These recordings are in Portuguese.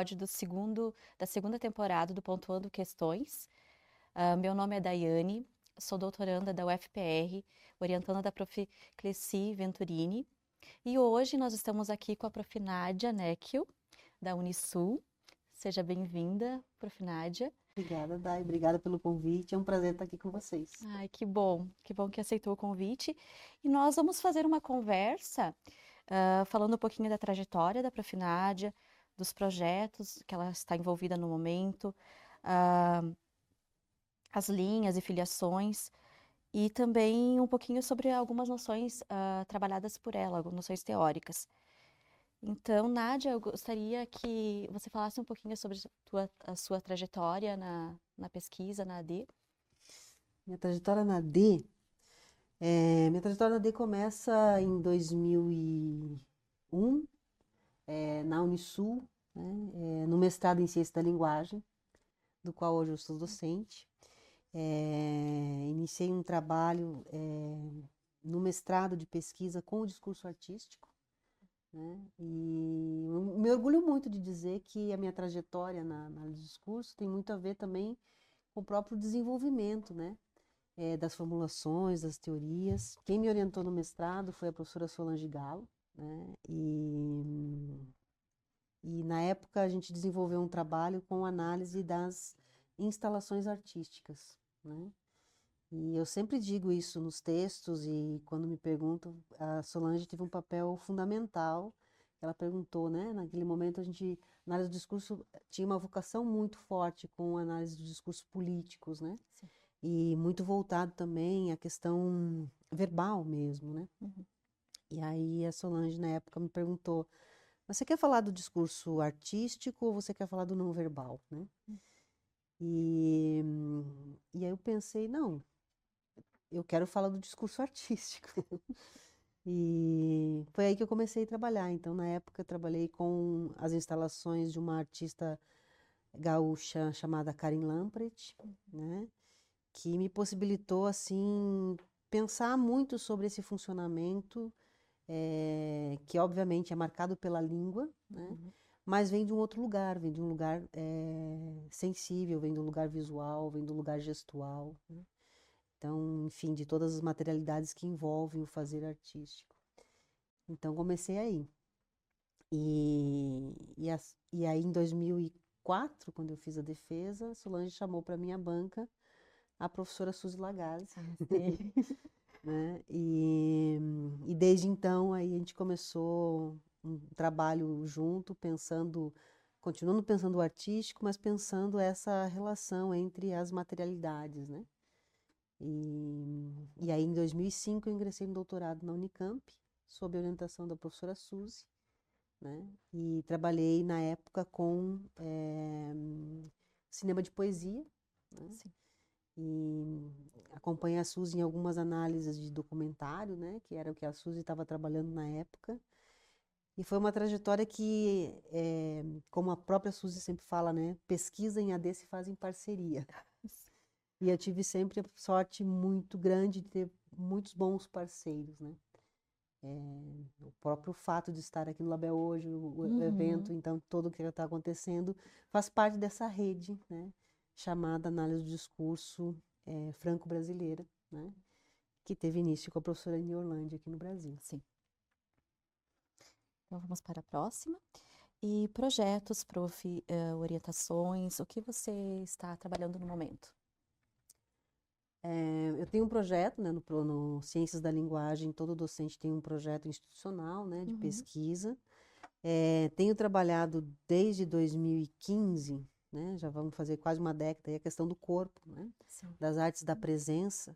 episódio da segunda temporada do Pontuando Questões. Meu nome é Daiane, sou doutoranda da UFPR, orientanda da Prof. Cleci Venturini. E hoje nós estamos aqui com a Prof. Nádia Necchio, da Unisul. Seja bem-vinda, Prof. Nádia. Obrigada, Dai. Obrigada pelo convite. É um prazer estar aqui com vocês. Ai, que bom que aceitou o convite. E nós vamos fazer uma conversa falando um pouquinho da trajetória da Prof. Nádia, dos projetos que ela está envolvida no momento, as linhas e filiações, e também um pouquinho sobre algumas noções trabalhadas por ela, algumas noções teóricas. Então, Nádia, eu gostaria que você falasse um pouquinho sobre a sua trajetória na pesquisa, na AD. Minha trajetória na D, minha trajetória na D começa em 2001, na Unisul, né, no mestrado em Ciência da Linguagem, do qual hoje eu sou docente. Iniciei um trabalho no mestrado de pesquisa com o discurso artístico, né, e eu me orgulho muito de dizer que a minha trajetória na análise do discurso tem muito a ver também com o próprio desenvolvimento, né, das formulações, das teorias. Quem me orientou no mestrado foi a professora Solange Galo, né? E na época a gente desenvolveu um trabalho com análise das instalações artísticas, né? E eu sempre digo isso nos textos e quando me perguntam, a Solange teve um papel fundamental. Ela perguntou, né? Naquele momento a análise do discurso tinha uma vocação muito forte com a análise dos discursos políticos, né? Sim. E muito voltado também à questão verbal mesmo, né? Uhum. E aí a Solange na época me perguntou, você quer falar do discurso artístico ou você quer falar do não verbal, né? E, e aí eu pensei, não, eu quero falar do discurso artístico. E foi aí que eu comecei a trabalhar. Então, na época, eu trabalhei com as instalações de uma artista gaúcha chamada Karin Lamprecht, né? Que me possibilitou, assim, pensar muito sobre esse funcionamento, que obviamente é marcado pela língua, né? Uhum. Mas vem de um outro lugar, vem de um lugar sensível, vem de um lugar visual, vem de um lugar gestual, né? Então, enfim, de todas as materialidades que envolvem o fazer artístico. Então, comecei aí. E aí, em 2004, quando eu fiz a defesa, Solange chamou para minha banca a professora Suzy Lagazzi, Sim. né? E desde então aí a gente começou um trabalho junto, continuando pensando o artístico, mas pensando essa relação entre as materialidades, né? E aí em 2005 eu ingressei no doutorado na Unicamp, sob a orientação da professora Suzy, né? E trabalhei na época com cinema de poesia, né? Sim. E acompanhei a Suzy em algumas análises de documentário, né, que era o que a Suzy estava trabalhando na época. E foi uma trajetória que, como a própria Suzy sempre fala, né, pesquisa em AD se faz em parceria. E eu tive sempre a sorte muito grande de ter muitos bons parceiros, né. O próprio fato de estar aqui no Label hoje, o evento, Uhum. então, todo o que está acontecendo, faz parte dessa rede, né, chamada Análise do Discurso Franco-Brasileira, né, que teve início com a professora Eni Orlandi aqui no Brasil. Sim. Então vamos para a próxima. E projetos, prof, orientações, o que você está trabalhando no momento? Eu tenho um projeto, né, no Ciências da Linguagem, todo docente tem um projeto institucional, né, de Uhum. pesquisa. Tenho trabalhado desde 2015, né, já vamos fazer quase uma década, aí a questão do corpo, né, Sim. das artes da presença.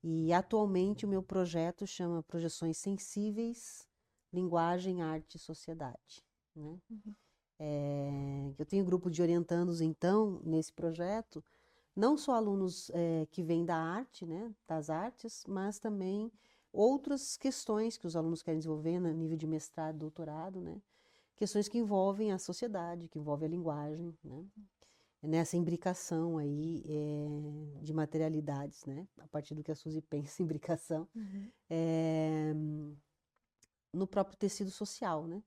E atualmente o meu projeto chama Projeções Sensíveis, Linguagem, Arte e Sociedade, né? Uhum. Eu tenho grupo de orientandos, então, nesse projeto, não só alunos que vêm da arte, né, das artes, mas também outras questões que os alunos querem desenvolver no nível de mestrado e doutorado, né? Questões que envolvem a sociedade, que envolvem a linguagem, né? Nessa imbricação aí de materialidades, né? A partir do que a Suzy pensa em imbricação, Uhum. é, no próprio tecido social, né?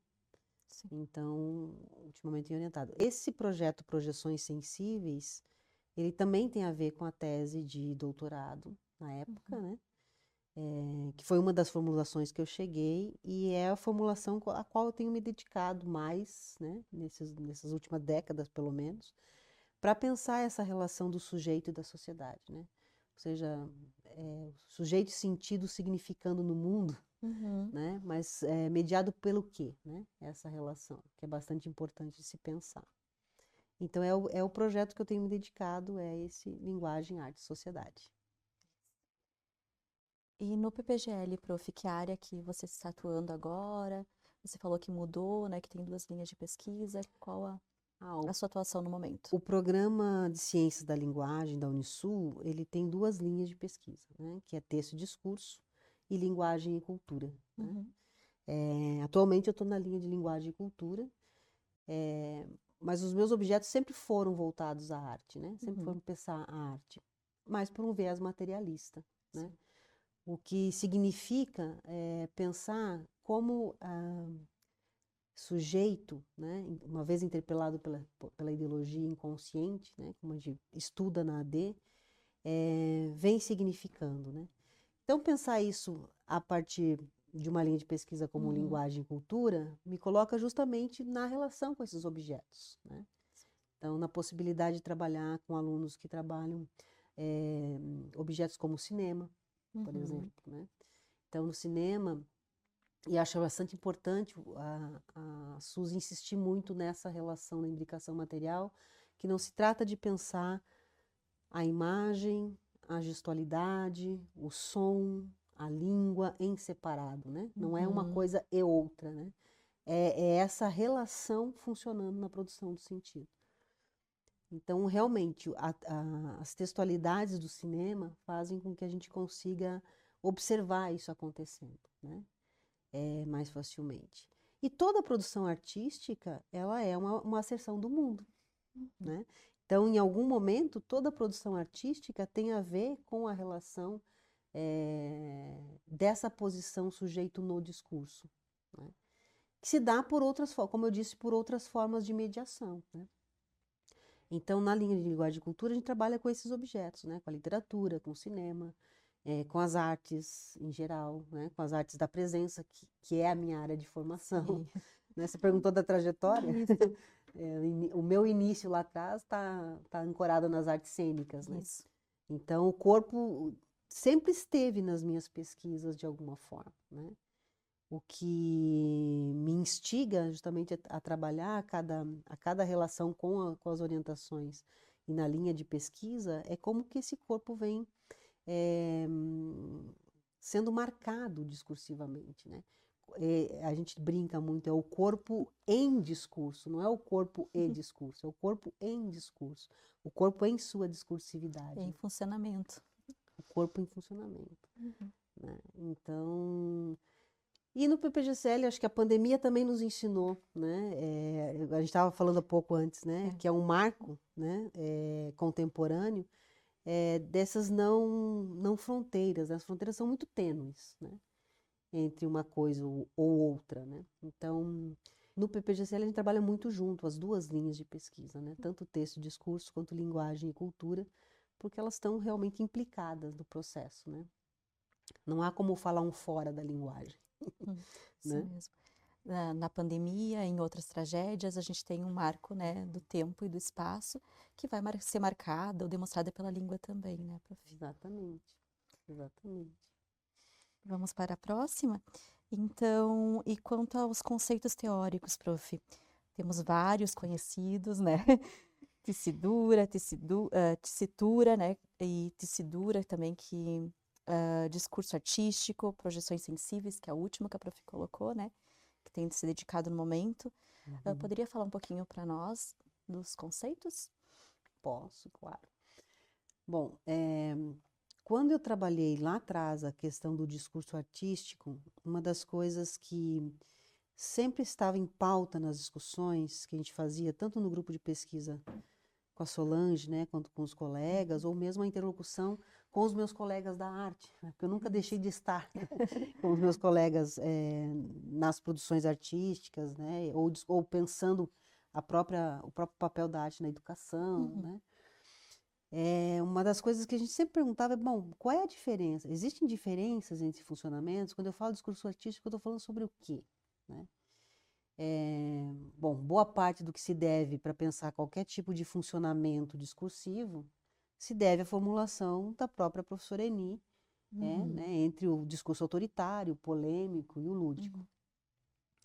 Sim. Então, ultimamente tenho orientado. Esse projeto Projeções Sensíveis, ele também tem a ver com a tese de doutorado, na época, Uhum. né? Que foi uma das formulações que eu cheguei, e é a formulação a qual eu tenho me dedicado mais, né? Nessas últimas décadas, pelo menos, para pensar essa relação do sujeito e da sociedade, né? Ou seja, sujeito e sentido significando no mundo, Uhum. né? Mas mediado pelo quê, né? Essa relação, que é bastante importante de se pensar. Então, é o projeto que eu tenho me dedicado, é esse Linguagem, Arte e Sociedade. E no PPGL, prof, que área que você está atuando agora? Você falou que mudou, né? Que tem 2 linhas de pesquisa. Qual Ah, a sua atuação no momento? o programa de Ciências da Linguagem da Unisul, ele tem 2 linhas de pesquisa, né? Que é texto e discurso e linguagem e cultura, né? Uhum. Atualmente eu estou na linha de linguagem e cultura, mas os meus objetos sempre foram voltados à arte, né? Sempre Uhum. foram pensar a arte, mas por um viés materialista, né? Sim. O que significa pensar como sujeito, né? Uma vez interpelado pela ideologia inconsciente, né? Como a gente estuda na AD, vem significando, né? Então, pensar isso a partir de uma linha de pesquisa como Uhum. linguagem e cultura me coloca justamente na relação com esses objetos, né? Então, na possibilidade de trabalhar com alunos que trabalham objetos como o cinema, por Uhum. exemplo, né? Então, no cinema, e acho bastante importante a Suzy insistir muito nessa relação da imbricação material, que não se trata de pensar a imagem, a gestualidade, o som, a língua em separado, né? Não é uma Uhum. coisa e outra, né? É essa relação funcionando na produção do sentido. Então, realmente, as textualidades do cinema fazem com que a gente consiga observar isso acontecendo, né? Mais facilmente. E toda produção artística, ela é uma asserção do mundo, Uhum. né? Então, em algum momento, toda produção artística tem a ver com a relação dessa posição sujeito no discurso, né? Que se dá por outras formas, como eu disse, por outras formas de mediação, né? Então, na linha de linguagem e cultura, a gente trabalha com esses objetos, né? Com a literatura, com o cinema, com as artes em geral, né? Com as artes da presença, que é a minha área de formação. Sim. Né? Você perguntou da trajetória? Isso. O meu início lá atrás tá ancorado nas artes cênicas, né? Isso. Então, o corpo sempre esteve nas minhas pesquisas de alguma forma, né? O que me instiga justamente a trabalhar a cada relação com as orientações e na linha de pesquisa é como que esse corpo vem sendo marcado discursivamente, né? A gente brinca muito, é o corpo em discurso, não é o corpo e discurso, é o corpo em discurso, o corpo em sua discursividade, Em funcionamento. o corpo em funcionamento, Uhum. né? Então, e no PPGCL, acho que a pandemia também nos ensinou, né? A gente estava falando há pouco antes, né? É. Que é um marco, né? Contemporâneo, dessas não fronteiras. As fronteiras são muito tênues, né? Entre uma coisa ou outra, né? Então, no PPGCL a gente trabalha muito junto, as 2 linhas de pesquisa, né? Tanto texto e discurso quanto linguagem e cultura, porque elas estão realmente implicadas no processo, né? Não há como falar um fora da linguagem, Isso né? mesmo. Na pandemia, em outras tragédias, a gente tem um marco, né, do tempo e do espaço que vai ser marcada ou demonstrada pela língua também, né, prof? Exatamente, exatamente. Vamos para a próxima? Então, e quanto aos conceitos teóricos, prof? Temos vários conhecidos, né? Tessitura, né? E tessidura também, que discurso artístico, projeções sensíveis, que é a última que a prof colocou, né? Que tem se dedicado no momento. Poderia falar um pouquinho para nós dos conceitos? Posso, claro. Bom, quando eu trabalhei lá atrás a questão do discurso artístico, uma das coisas que sempre estava em pauta nas discussões que a gente fazia, tanto no grupo de pesquisa com a Solange, né, quanto com os colegas, ou mesmo a interlocução com os meus colegas da arte, né, porque eu nunca deixei de estar com os meus colegas nas produções artísticas, né, ou pensando o próprio papel da arte na educação, né. Uma das coisas que a gente sempre perguntava é, bom, qual é a diferença? Existem diferenças entre funcionamentos? Quando eu falo discurso artístico, eu estou falando sobre o quê? Né? Bom, boa parte do que se deve para pensar qualquer tipo de funcionamento discursivo se deve à formulação da própria professora Eni, né, entre o discurso autoritário, o polêmico e o lúdico.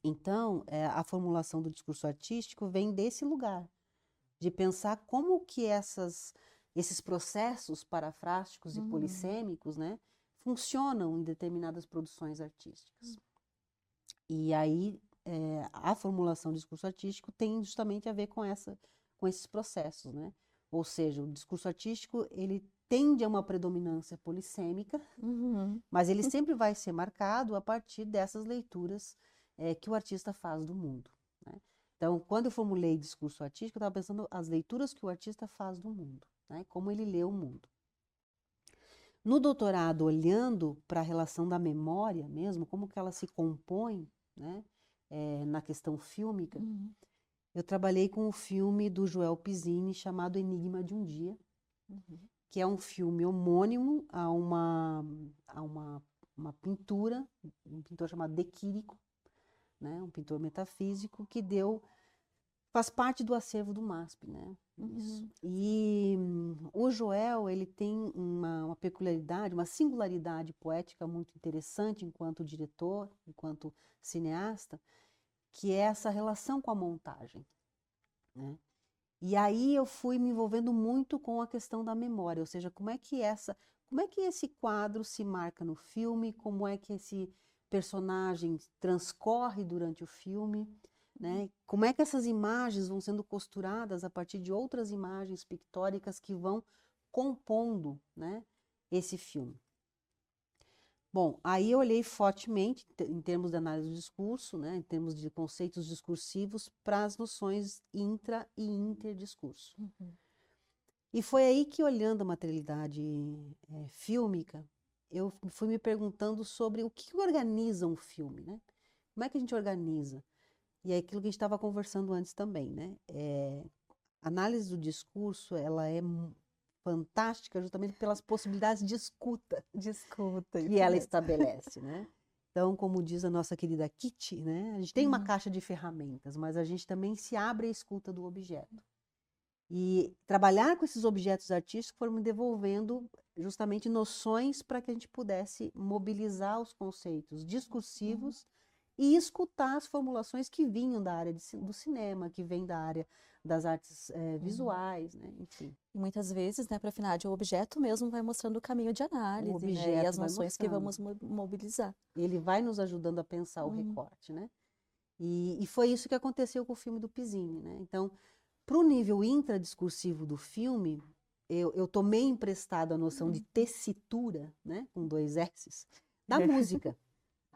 Então, a formulação do discurso artístico vem desse lugar, de pensar como que esses processos parafrásticos e polissêmicos, né, funcionam em determinadas produções artísticas. E aí, a formulação do discurso artístico tem justamente a ver com esses processos, né? Ou seja, o discurso artístico, ele tende a uma predominância polissêmica, mas ele sempre vai ser marcado a partir dessas leituras que o artista faz do mundo, né? Então, quando eu formulei discurso artístico, eu estava pensando as leituras que o artista faz do mundo, né? Como ele lê o mundo. No doutorado, olhando para a relação da memória mesmo, como que ela se compõe, né, na questão fílmica, eu trabalhei com o filme do Joel Pizzini chamado Enigma de um Dia, que é um filme homônimo a uma pintura, um pintor chamado De Quirico, né, um pintor metafísico que faz parte do acervo do MASP, né? Isso. E o Joel, ele tem uma peculiaridade, uma singularidade poética muito interessante enquanto diretor, enquanto cineasta, que é essa relação com a montagem, né? E aí eu fui me envolvendo muito com a questão da memória, ou seja, como é que esse quadro se marca no filme, como é que esse personagem transcorre durante o filme, né? Como é que essas imagens vão sendo costuradas a partir de outras imagens pictóricas que vão compondo, né, esse filme. Bom, aí eu olhei fortemente, em termos de análise do discurso, né, em termos de conceitos discursivos, para as noções intra- e interdiscurso. E foi aí que, olhando a materialidade fílmica, eu fui me perguntando sobre o que organiza um filme, né? Como é que a gente organiza? E é aquilo que a gente estava conversando antes também, né? A análise do discurso, ela é fantástica justamente pelas possibilidades de escuta que ela estabelece, né? Então, como diz a nossa querida Kitty, né? A gente tem uma caixa de ferramentas, mas a gente também se abre à escuta do objeto. E trabalhar com esses objetos artísticos foram me devolvendo justamente noções para que a gente pudesse mobilizar os conceitos discursivos e escutar as formulações que vinham da área do cinema, que vêm da área das artes visuais, né? Enfim. E muitas vezes, né, para afinar, o objeto mesmo vai mostrando o caminho de análise, né, e as noções que vamos mobilizar. Ele vai nos ajudando a pensar o recorte, né? E foi isso que aconteceu com o filme do Pizzini, né? Então, para o nível intradiscursivo do filme, eu tomei emprestado a noção de tessitura, né, com 2 S's, da música.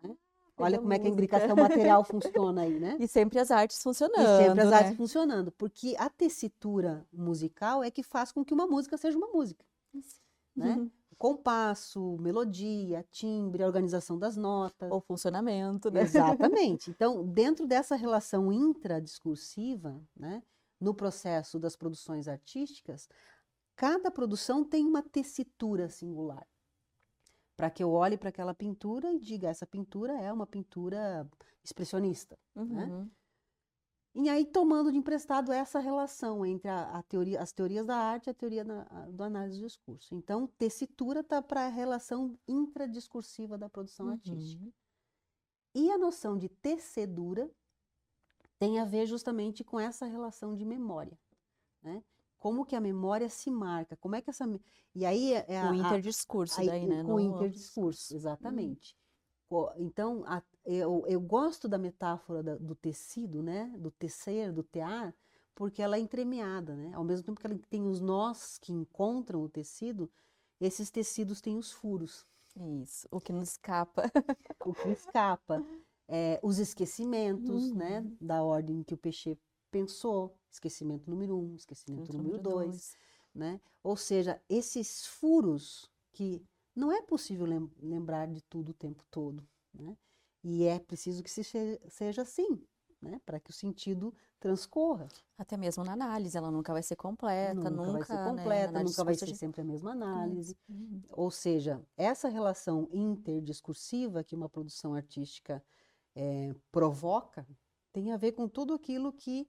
Né? Olha como é que a imbricação material funciona aí, né? E sempre as artes funcionando, E sempre as artes né? funcionando, porque a tessitura musical é que faz com que uma música seja uma música, né? Compasso, melodia, timbre, a organização das notas. O funcionamento, né? Exatamente. Então, dentro dessa relação intradiscursiva, né, no processo das produções artísticas, cada produção tem uma tessitura singular. Para que eu olhe para aquela pintura e diga, essa pintura é uma pintura expressionista, né? E aí, tomando de emprestado essa relação entre as teorias da arte e a teoria do análise do discurso. Então, tessitura está para a relação intradiscursiva da produção artística. E a noção de tecedura tem a ver justamente com essa relação de memória, né? Como que a memória se marca, como é que essa... E aí o interdiscurso daí, né? Com o interdiscurso, exatamente. Então, eu gosto da metáfora do tecido, né? Do tecer, do tear, porque ela é entremeada, né? Ao mesmo tempo que ela tem os nós que encontram o tecido, esses tecidos têm os furos. Isso, o que nos escapa. O que escapa. Os esquecimentos, né? Da ordem que o Peixe pensou, esquecimento número 1, esquecimento Outro número número 2, dois. né? Ou seja, esses furos que não é possível lembrar de tudo o tempo todo, né? E é preciso que seja assim, né? Para que o sentido transcorra. Até mesmo na análise, ela nunca vai ser completa, Nunca vai ser nunca, né? Na completa, análise de nunca vai discurso ser de sempre a mesma análise. análise. Ou seja, essa relação interdiscursiva que uma produção artística provoca tem a ver com tudo aquilo que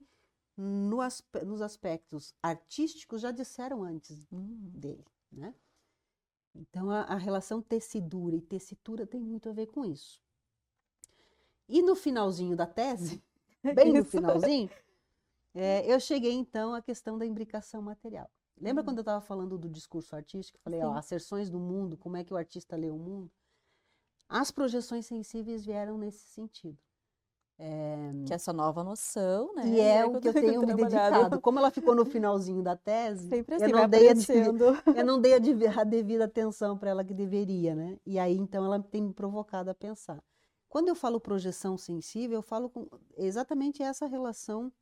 nos aspectos artísticos já disseram antes dele, né? Então, a relação tecidura e tessitura tem muito a ver com isso. E no finalzinho da tese, bem no Isso. finalzinho, eu cheguei, então, à questão da imbricação material. Lembra quando eu estava falando do discurso artístico? Eu falei, ó, Sim. asserções do mundo, como é que o artista lê o mundo? As projeções sensíveis vieram nesse sentido. Que é essa nova noção, E né? E é aí o quando que eu tenho me trabalhado, dedicado. Como ela ficou no finalzinho da tese, sempre eu assim, vai não dei aparecendo. eu não dei a devida atenção para ela que deveria, né? E aí, então, ela tem me provocado a pensar. Quando eu falo projeção sensível, eu falo com exatamente essa relação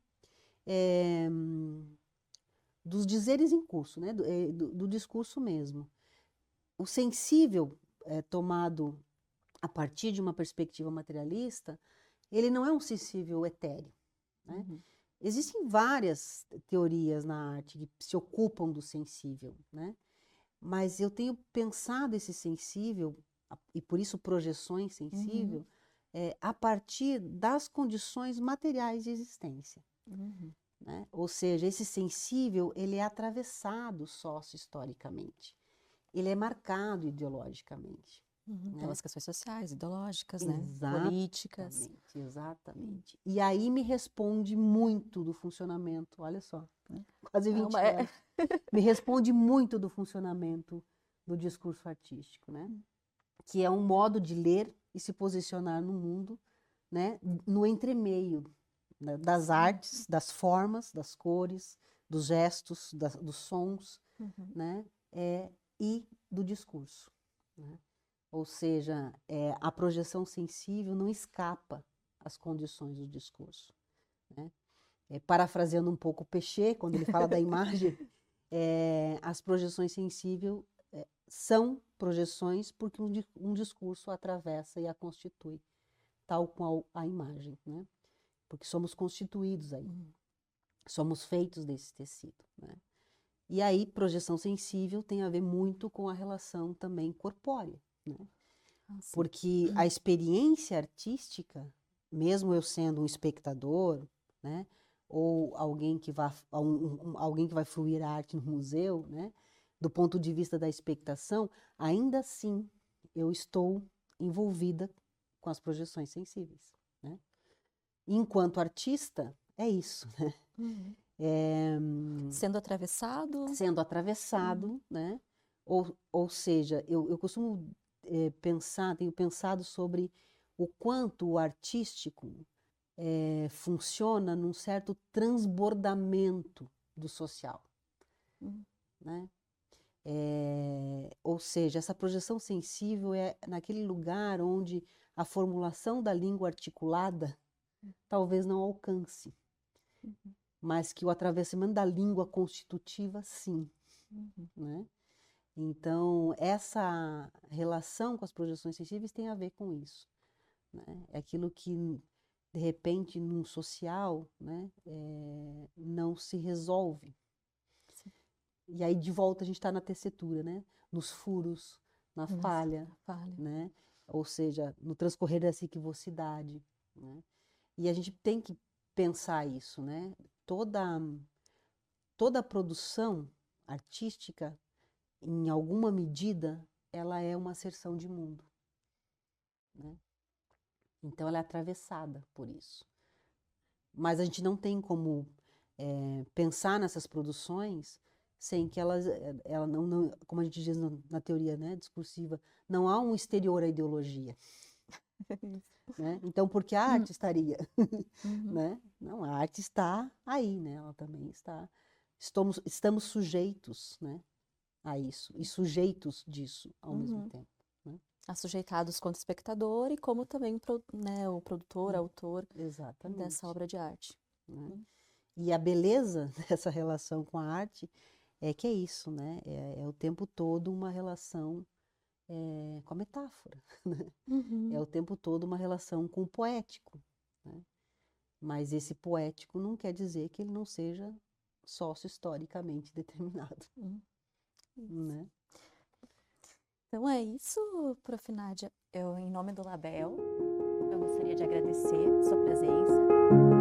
dos dizeres em curso, né? Do discurso mesmo. O sensível, tomado a partir de uma perspectiva materialista, ele não é um sensível etéreo, né? Existem várias teorias na arte que se ocupam do sensível, né? Mas eu tenho pensado esse sensível, e por isso projeções sensível, a partir das condições materiais de existência, né? Ou seja, esse sensível, ele é atravessado socio-historicamente, ele é marcado ideologicamente, né? Pelas questões sociais, ideológicas, né? Políticas. Exatamente, exatamente. E aí me responde muito do funcionamento, olha só, né? Quase 20 anos. Me responde muito do funcionamento do discurso artístico, né? Que é um modo de ler e se posicionar no mundo, né? No entremeio, né? Das artes, das formas, das cores, dos gestos, dos sons, né? E do discurso, né? Ou seja, a projeção sensível não escapa às condições do discurso, né? Parafraseando um pouco o Pechet, quando ele fala da imagem, as projeções sensíveis são projeções porque um discurso atravessa e a constitui, tal qual a imagem, né? Porque somos constituídos aí, somos feitos desse tecido, né? E aí, projeção sensível tem a ver muito com a relação também corpórea, né? Porque a experiência artística, mesmo eu sendo um espectador, né, ou alguém que alguém que vai fruir a arte no museu, né, do ponto de vista da expectação, ainda assim eu estou envolvida com as projeções sensíveis, né? Enquanto artista, é isso, né? Sendo atravessado. Sendo atravessado, né? Ou seja, eu costumo tenho pensado sobre o quanto o artístico funciona num certo transbordamento do social, né? Ou seja, essa projeção sensível é naquele lugar onde a formulação da língua articulada talvez não alcance, mas que o atravessamento da língua constitutiva, sim, né? Então, essa relação com as projeções sensíveis tem a ver com isso, né? É aquilo que, de repente, num social, né, não se resolve. Sim. E aí, de volta, a gente está na tessitura, né? Nos furos, na falha, falha. né? Ou seja, no transcorrer dessa equivocidade, né? E a gente tem que pensar isso, né? Toda produção artística, em alguma medida, ela é uma asserção de mundo, né? Então, ela é atravessada por isso. Mas a gente não tem como pensar nessas produções sem que ela não, como a gente diz na teoria, né, discursiva, não há um exterior à ideologia. Né? Então, por que a arte estaria? Né? Não, a arte está aí, né? Ela também está. Estamos sujeitos, né, a isso, e sujeitos disso ao mesmo tempo. Né? Assujeitados quanto espectador e como também né, o produtor, autor Exatamente. dessa obra de arte. Né? E a beleza dessa relação com a arte é que é isso, né? É o tempo todo uma relação com a metáfora, né? É Uhum. o tempo todo uma relação com o poético, né? Mas esse poético não quer dizer que ele não seja sócio-historicamente determinado, Hum, isso. né? Então é isso, Prof. Nádia. Eu, em nome do Label, eu gostaria de agradecer sua presença.